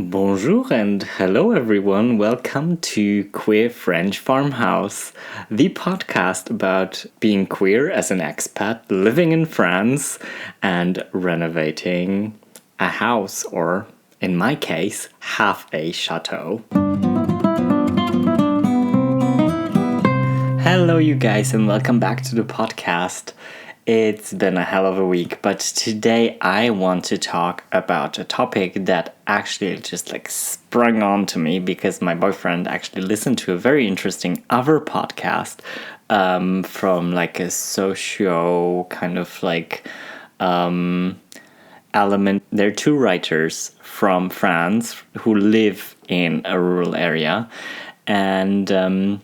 Bonjour and hello everyone. Welcome to Queer French Farmhouse, the podcast about being queer as an expat living in France and renovating a house, or in my case, half a chateau. Hello you guys and welcome back to the podcast. It's been a hell of a week, but today I want to talk about a topic that actually just sprung on to me because my boyfriend actually listened to a very interesting other podcast from a socio kind of element. There are two writers from France who live in a rural area, and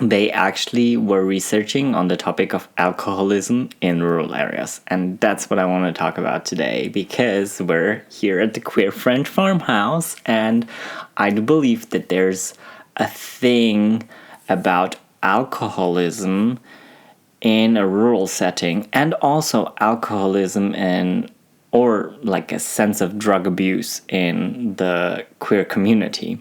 they actually were researching on the topic of alcoholism in rural areas. And that's what I want to talk about today, because we're here at the Queer French Farmhouse, and I do believe that there's a thing about alcoholism in a rural setting, and also alcoholism or a sense of drug abuse in the queer community.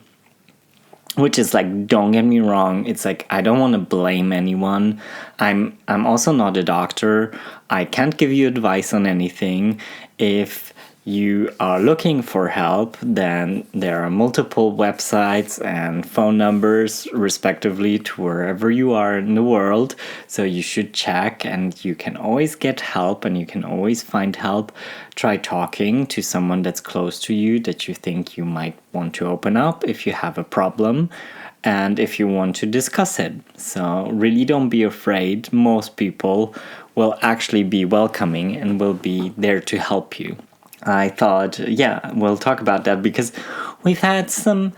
Which is don't get me wrong, it's I don't want to blame anyone. I'm also not a doctor. I can't give you advice on anything. If you are looking for help, then there are multiple websites and phone numbers respectively to wherever you are in the world. So you should check, and you can always get help and you can always find help. Try talking to someone that's close to you that you think you might want to open up if you have a problem and if you want to discuss it. So really don't be afraid. Most people will actually be welcoming and will be there to help you. I thought, we'll talk about that because we've had some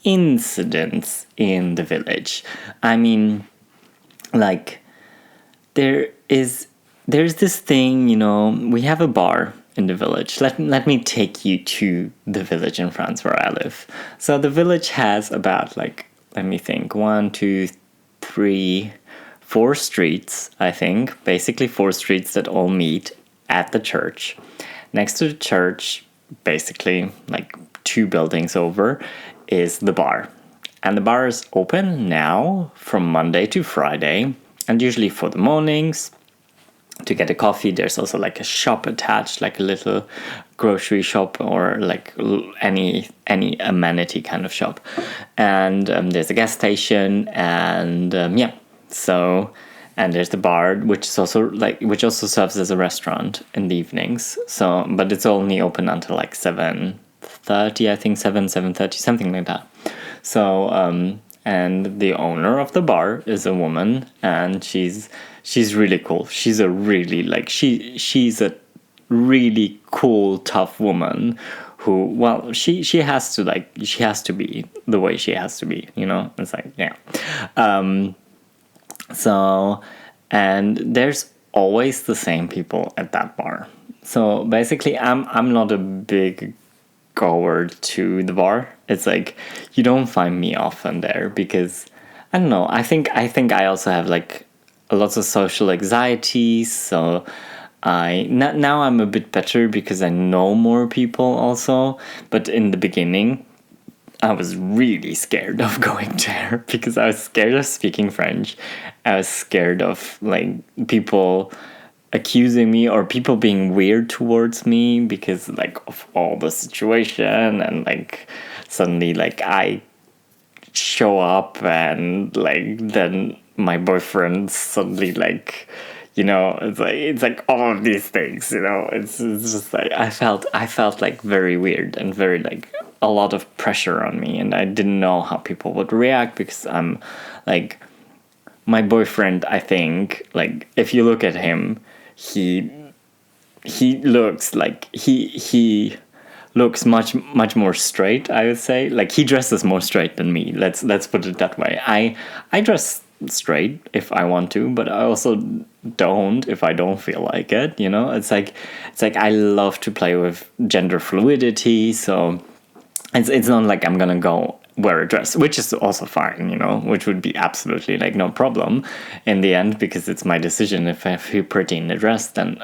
incidents in the village. I mean, there's this thing, we have a bar in the village. Let me take you to the village in France where I live. So the village has about, let me think, 1, 2, 3, 4 streets, I think. Basically 4 streets that all meet at the church. Next to the church, basically 2 buildings over, is the bar. And the bar is open now from Monday to Friday, and usually for the mornings to get a coffee. There's also a shop attached, a little grocery shop or any amenity kind of shop. And there's a gas station, and and there's the bar, which is also which also serves as a restaurant in the evenings. So, but it's only open until 7:30, I think 7:30, something like that. So, and the owner of the bar is a woman, and she's really cool. She's a really she's a really cool, tough woman who, she has to be the way she has to be, It's So, and there's always the same people at that bar. So basically, I'm not a big goer to the bar. It's you don't find me often there because I don't know. I think I also have lots of social anxiety. So now I'm a bit better because I know more people also. But in the beginning, I was really scared of going there because I was scared of speaking French. I was scared of people accusing me or people being weird towards me because of all the situation, and suddenly I show up and then my boyfriend suddenly it's all of these things, it's just I felt very weird and very a lot of pressure on me, and I didn't know how people would react because I'm my boyfriend, I think, if you look at him, he looks he looks much more straight, I would say. He dresses more straight than me. Let's put it that way. I dress straight if I want to, but I also don't if I don't feel like it, It's I love to play with gender fluidity, so it's not I'm gonna go wear a dress, which is also fine, which would be absolutely no problem in the end, because it's my decision. If I feel pretty in a dress, then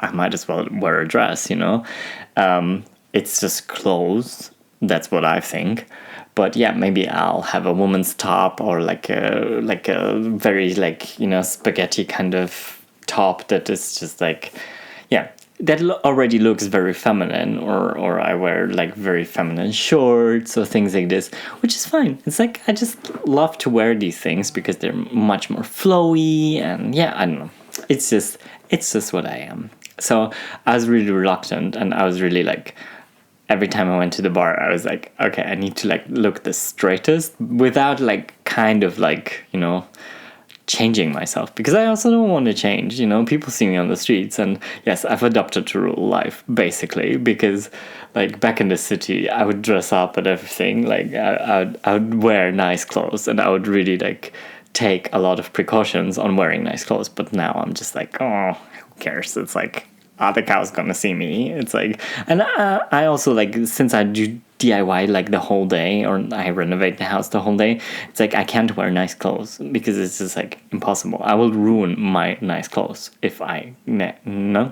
I might as well wear a dress, it's just clothes. That's what I think. But yeah, maybe I'll have a woman's top, or like a very, like, spaghetti kind of top that is just like, yeah, that already looks very feminine, or I wear like very feminine shorts or things like this, which is fine. It's like, I just love to wear these things because they're much more flowy, and yeah, I don't know. It's just what I am. So I was really reluctant, and I was really like, every time I went to the bar, I was like, okay, I need to like look the straightest without like kind of like, changing myself, because I also don't want to change. People see me on the streets, and yes, I've adopted to rural life basically, because like back in the city, I would dress up and everything. Like I would wear nice clothes, and I would really like take a lot of precautions on wearing nice clothes. But now I'm just like, oh, who cares? It's like, the cow's gonna see me. It's like, and I also like, since I do DIY like the whole day, or I renovate the house the whole day, it's like I can't wear nice clothes because it's just like impossible. I will ruin my nice clothes if I no.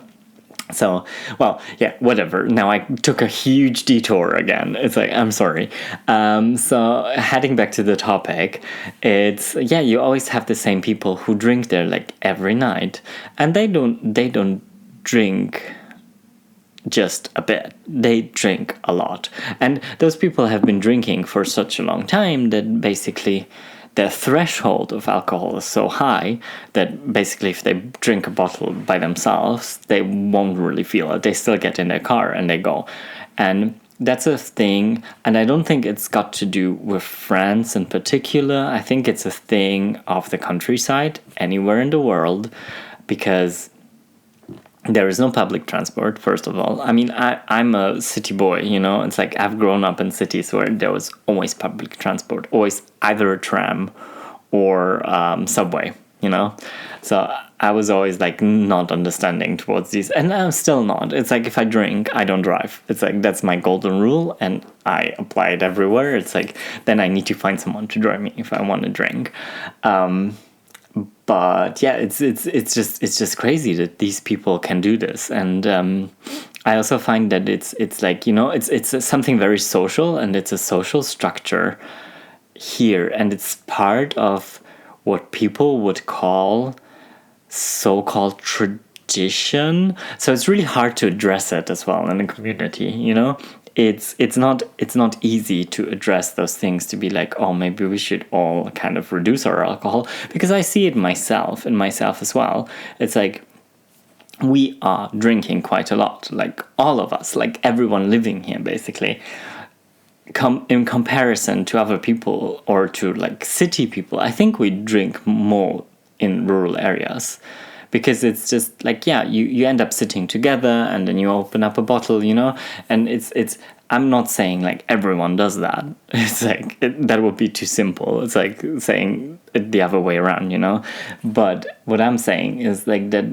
So, well, yeah, whatever. Now I took a huge detour again. It's like, I'm sorry. So heading back to the topic, it's, yeah, you always have the same people who drink there like every night, and they don't drink just a bit. They drink a lot. And those people have been drinking for such a long time that basically their threshold of alcohol is so high that basically if they drink a bottle by themselves, they won't really feel it. They still get in their car and they go. And that's a thing, and I don't think it's got to do with France in particular. I think it's a thing of the countryside anywhere in the world, because there is no public transport, first of all. I mean, I'm a city boy, It's like I've grown up in cities where there was always public transport, always either a tram or subway, So I was always like not understanding towards these, and I'm still not. It's like if I drink, I don't drive. It's like that's my golden rule, and I apply it everywhere. It's like then I need to find someone to drive me if I want to drink. But yeah, it's just crazy that these people can do this, and I also find that it's like, it's something very social, and it's a social structure here, and it's part of what people would call so-called tradition. So it's really hard to address it as well in the community. It's not easy to address those things, to be like, oh, maybe we should all kind of reduce our alcohol, because I see it in myself as well. It's like we are drinking quite a lot, like all of us, like everyone living here basically. In comparison to other people or to like city people, I think we drink more in rural areas. Because it's just like, yeah, you end up sitting together and then you open up a bottle, and it's I'm not saying like everyone does that. It's like that would be too simple. It's like saying it the other way around, But what I'm saying is like that,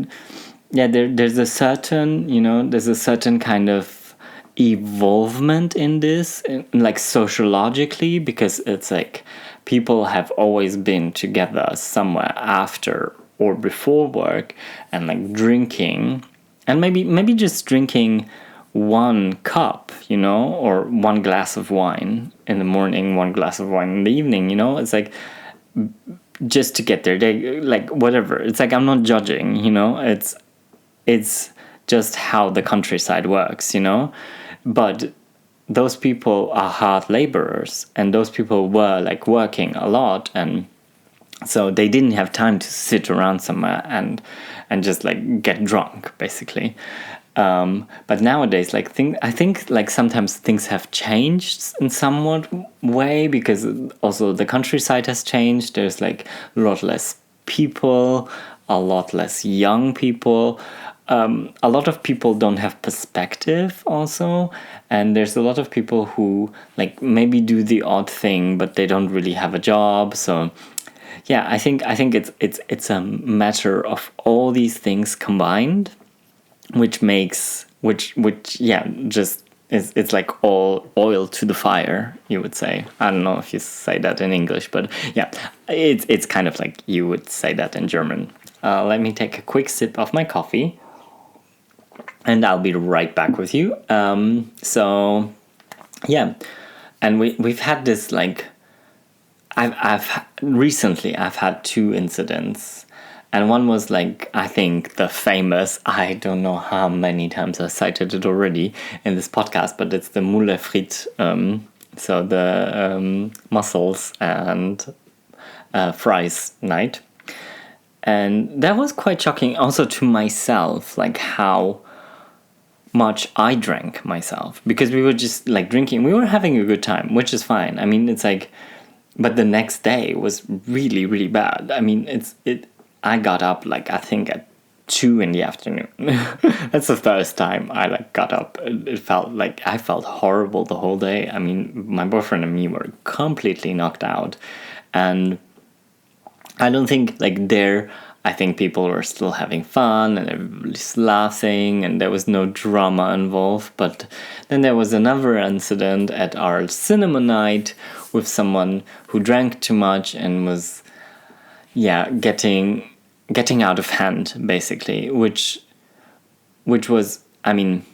yeah, there's a certain, there's a certain kind of evolvement in this, like sociologically, because it's like people have always been together somewhere after or before work, and like drinking, and maybe just drinking one cup, or one glass of wine in the morning, one glass of wine in the evening, It's like just to get there, they like whatever. It's like I'm not judging, It's just how the countryside works, But those people are hard laborers, and those people were like working a lot, and so they didn't have time to sit around somewhere and just like get drunk, basically. But nowadays, like I think like sometimes things have changed in somewhat way, because also the countryside has changed. There's like a lot less people, a lot less young people. A lot of people don't have perspective also, and there's a lot of people who like maybe do the odd thing, but they don't really have a job. So yeah, I think it's a matter of all these things combined, which yeah, just it's like all oil to the fire, you would say. I don't know if you say that in English, but yeah, it's kind of like you would say that in German. Let me take a quick sip of my coffee. and I'll be right back with you. So yeah, and we've had this like I've recently I've had two incidents, and one was like I think the famous, I don't know how many times I cited it already in this podcast, but it's the moule frites, so the mussels and fries night. And that was quite shocking also to myself, like how much I drank myself, because we were just like drinking, we were having a good time, which is fine. I mean, it's like, but the next day was really, really bad. I mean, I got up like I think at 2 in the afternoon. That's the first time I like got up. It felt like I felt horrible the whole day. I mean, my boyfriend and me were completely knocked out, and I don't think like there. I think people were still having fun and everybody's laughing and there was no drama involved. But then there was another incident at our cinema night with someone who drank too much and was, getting out of hand basically, which was, I mean,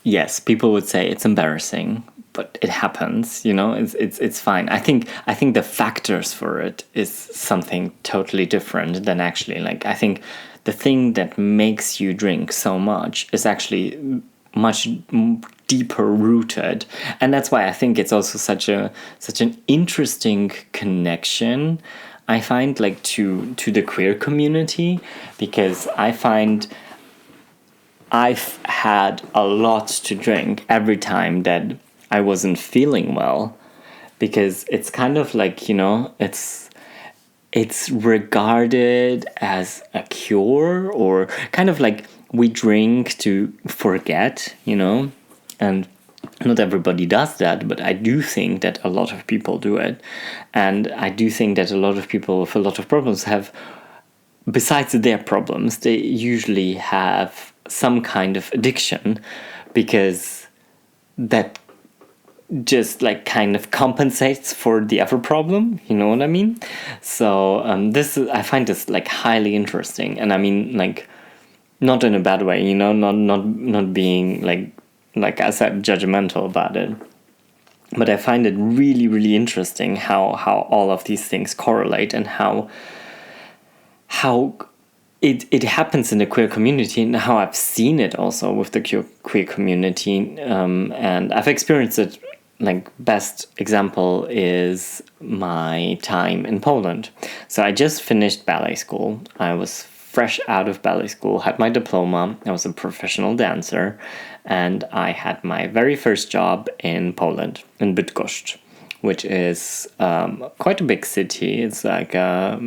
yes, people would say it's embarrassing, but it happens, it's fine. I think the factors for it is something totally different than actually, like, I think the thing that makes you drink so much is actually much deeper rooted, and that's why I think it's also such an interesting connection, I find, like, to the queer community, because I find I've had a lot to drink every time that I wasn't feeling well, because it's kind of like, it's regarded as a cure, or kind of like we drink to forget, and not everybody does that, but I do think that a lot of people do it, and I do think that a lot of people with a lot of problems have, besides their problems, they usually have some kind of addiction, because that just like kind of compensates for the other problem, you know what I mean? So I find this like highly interesting, and I mean, like, not in a bad way, not being like I said, judgmental about it, but I find it really, really interesting how all of these things correlate, and how it happens in the queer community, and how I've seen it also with the queer community, and I've experienced it. Like, best example is my time in Poland. So I just finished ballet school. I was fresh out of ballet school, had my diploma. I was a professional dancer, and I had my very first job in Poland, in Bydgoszcz, which is quite a big city. It's like a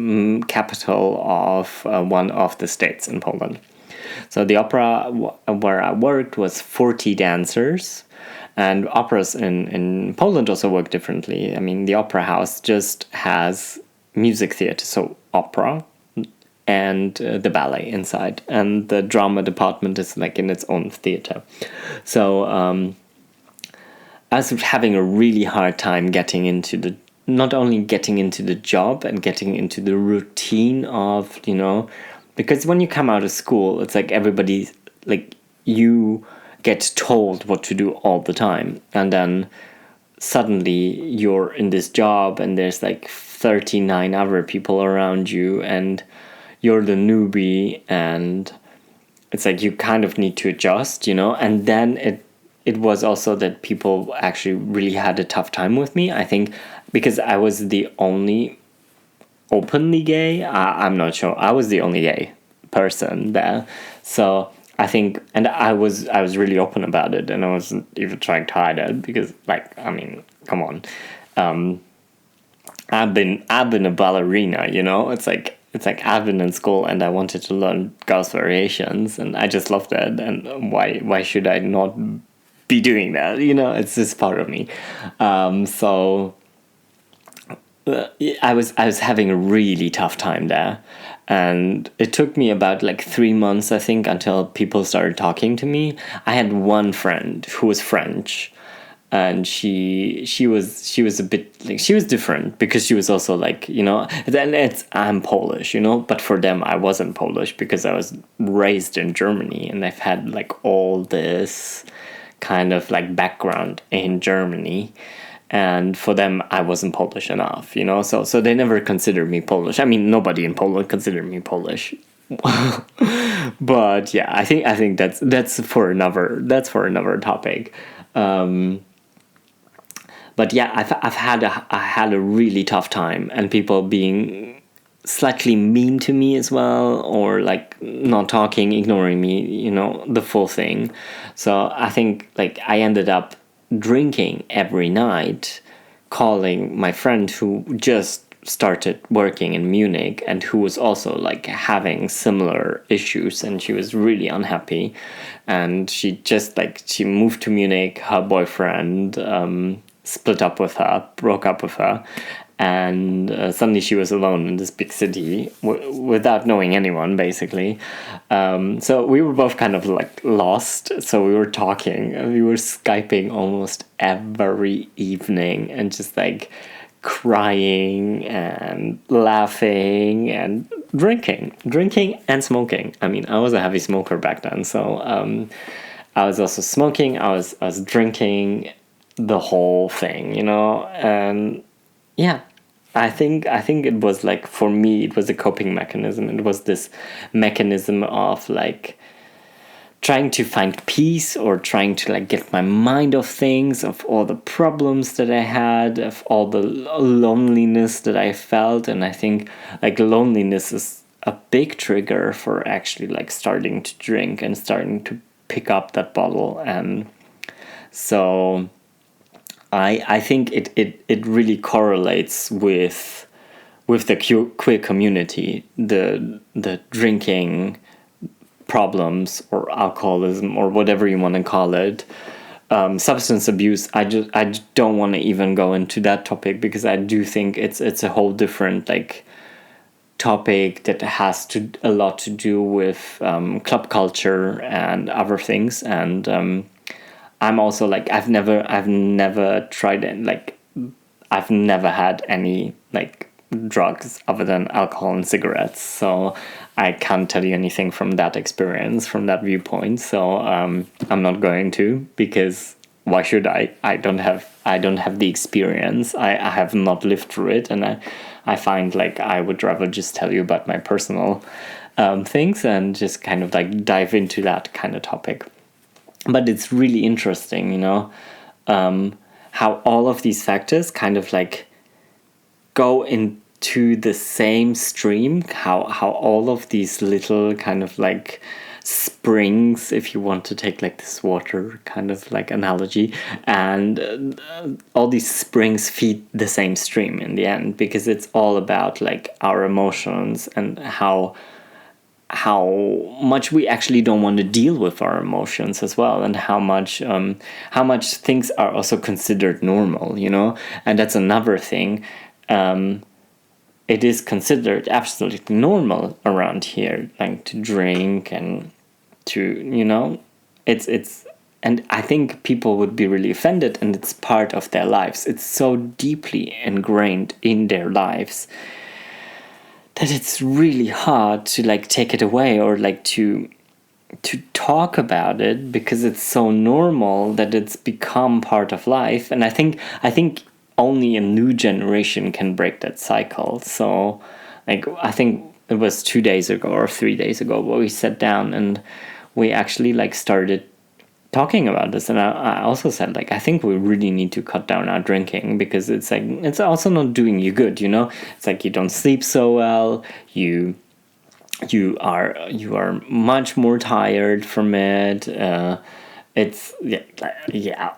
capital of one of the states in Poland. So the opera where I worked was 40 dancers, and operas in Poland also work differently. I mean, the opera house just has music theater, so opera, and the ballet inside, and the drama department is like in its own theater. So I was having a really hard time not only getting into the job and getting into the routine of, because when you come out of school, it's like everybody, like, you get told what to do all the time, and then suddenly you're in this job and there's like 39 other people around you and you're the newbie, and it's like you kind of need to adjust, and then it was also that people actually really had a tough time with me, I think, because I was the only openly gay. I'm not sure. I was the only gay person there. So I think, and I was really open about it, and I wasn't even trying to hide it, because, like, I mean, come on. I've been a ballerina, It's like I've been in school and I wanted to learn Gauss variations, and I just loved it, and why should I not be doing that? It's just part of me. So I was having a really tough time there, and it took me about like 3 months, I think, until people started talking to me. I had one friend who was French, and she was a bit like, she was different because she was also like, then I'm Polish, but for them I wasn't Polish because I was raised in Germany, and I've had like all this kind of like background in Germany, and for them I wasn't Polish enough, so they never considered me Polish. I mean, nobody in Poland considered me Polish. But yeah, I think that's for another topic. But yeah, I had a really tough time, and people being slightly mean to me as well, or like not talking, ignoring me, the full thing. So I think like I ended up drinking every night, calling my friend who just started working in Munich and who was also like having similar issues, and she was really unhappy, and she moved to Munich. Her boyfriend broke up with her, and suddenly she was alone in this big city without knowing anyone, basically. So we were both kind of like lost. So we were talking, we were Skyping almost every evening, and just like crying and laughing and drinking and smoking. I mean, I was a heavy smoker back then, so I was also smoking. I was drinking, the whole thing, and yeah, I think it was like, for me, it was a coping mechanism. It was this mechanism of like trying to find peace, or trying to like get my mind off things, of all the problems that I had, of all the loneliness that I felt. And I think like loneliness is a big trigger for actually like starting to drink and starting to pick up that bottle. And so I think it really correlates with the queer community, the drinking problems, or alcoholism, or whatever you want to call it, substance abuse. I don't want to even go into that topic, because I do think it's a whole different like topic that has a lot to do with club culture and other things. And I'm also like, I've never tried it. Like, I've never had any like drugs other than alcohol and cigarettes. So I can't tell you anything from that experience, from that viewpoint. So I'm not going to, because why should I? I don't have the experience. I have not lived through it, and I find like I would rather just tell you about my personal things, and just kind of like dive into that kind of topic. But it's really interesting, how all of these factors kind of like go into the same stream, how all of these little kind of like springs, if you want to take like this water kind of like analogy, and all these springs feed the same stream in the end, because it's all about like our emotions, and how much we actually don't want to deal with our emotions as well, and how much things are also considered normal, and that's another thing. It is considered absolutely normal around here, like to drink and to it's and I think people would be really offended, and it's part of their lives. It's so deeply ingrained in their lives that it's really hard to like take it away, or like to talk about it, because it's so normal that it's become part of life. And I think only a new generation can break that cycle. So like, I think it was 2 days ago or 3 days ago where we sat down and we actually like started talking about this. And I also said, like, I think we really need to cut down our drinking, because it's like, it's also not doing you good, It's like you don't sleep so well, you are much more tired from it. It's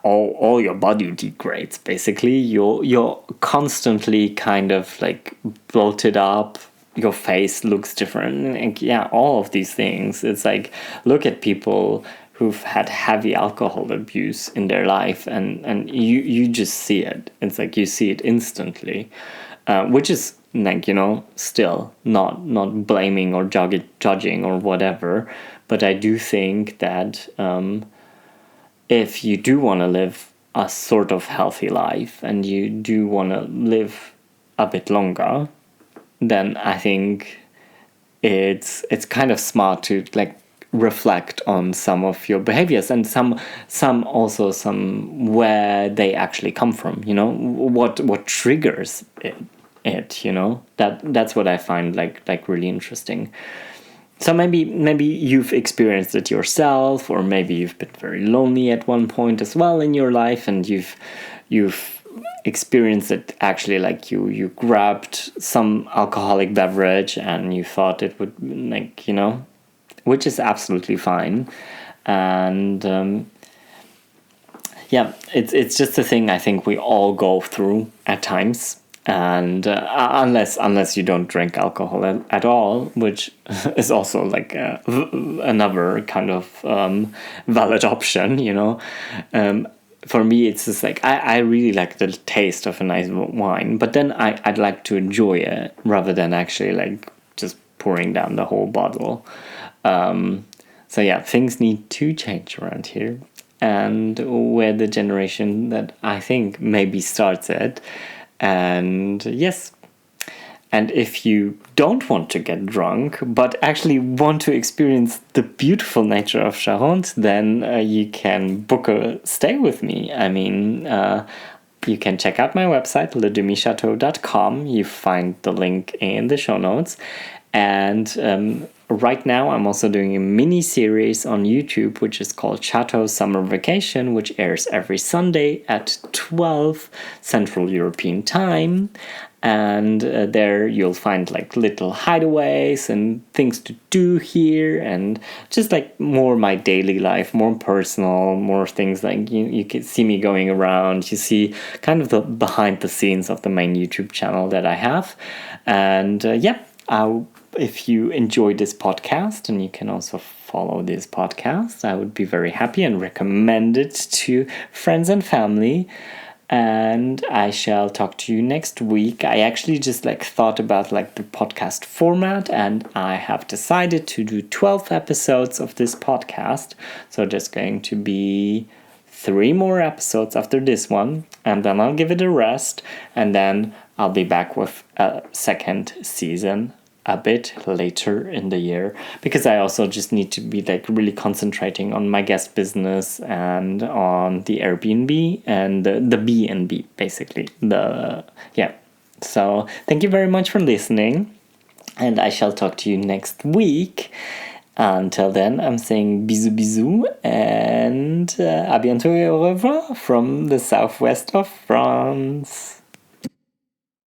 all your body degrades, basically. You're constantly kind of like bloated up. Your face looks different, and all of these things. It's like, look at people who've had heavy alcohol abuse in their life, and you just see it. It's like you see it instantly, which is like, still not blaming or judging or whatever. But I do think that if you do want to live a sort of healthy life and you do want to live a bit longer, then I think it's kind of smart to like reflect on some of your behaviors and some where they actually come from, you know, what triggers it, you know, that's what I find like really interesting. So maybe you've experienced it yourself, or maybe you've been very lonely at one point as well in your life, and you've experienced it actually, like you grabbed some alcoholic beverage and you thought it would, like, you know, which is absolutely fine. And yeah, it's just a thing I think we all go through at times. And unless you don't drink alcohol at all, which is also like another kind of valid option, you know. For me, it's just like I really like the taste of a nice wine, but then I'd like to enjoy it rather than actually like just pouring down the whole bottle. So yeah, things need to change around here, and we're the generation that I think maybe starts it. And yes, and if you don't want to get drunk, but actually want to experience the beautiful nature of Charente, then you can book a stay with me. I mean, you can check out my website, Demi-Château.com. You find the link in the show notes. And right now I'm also doing a mini series on YouTube, which is called Château Summer Vacation, which airs every Sunday at 12 Central European Time. And there you'll find like little hideaways and things to do here, and just like more my daily life, more personal, more things like you can see me going around. You see kind of the behind the scenes of the main YouTube channel that I have. And if you enjoy this podcast, and you can also follow this podcast, I would be very happy and recommend it to friends and family. And I shall talk to you next week. I actually just like thought about like the podcast format, and I have decided to do 12 episodes of this podcast. So there's going to be 3 more episodes after this one, and then I'll give it a rest, and then I'll be back with a second season a bit later in the year, because I also just need to be like really concentrating on my guest business and on the Airbnb and the B&B, basically. So thank you very much for listening, and I shall talk to you next week. Until then, I'm saying bisous bisous, and à bientôt et au revoir from the southwest of France.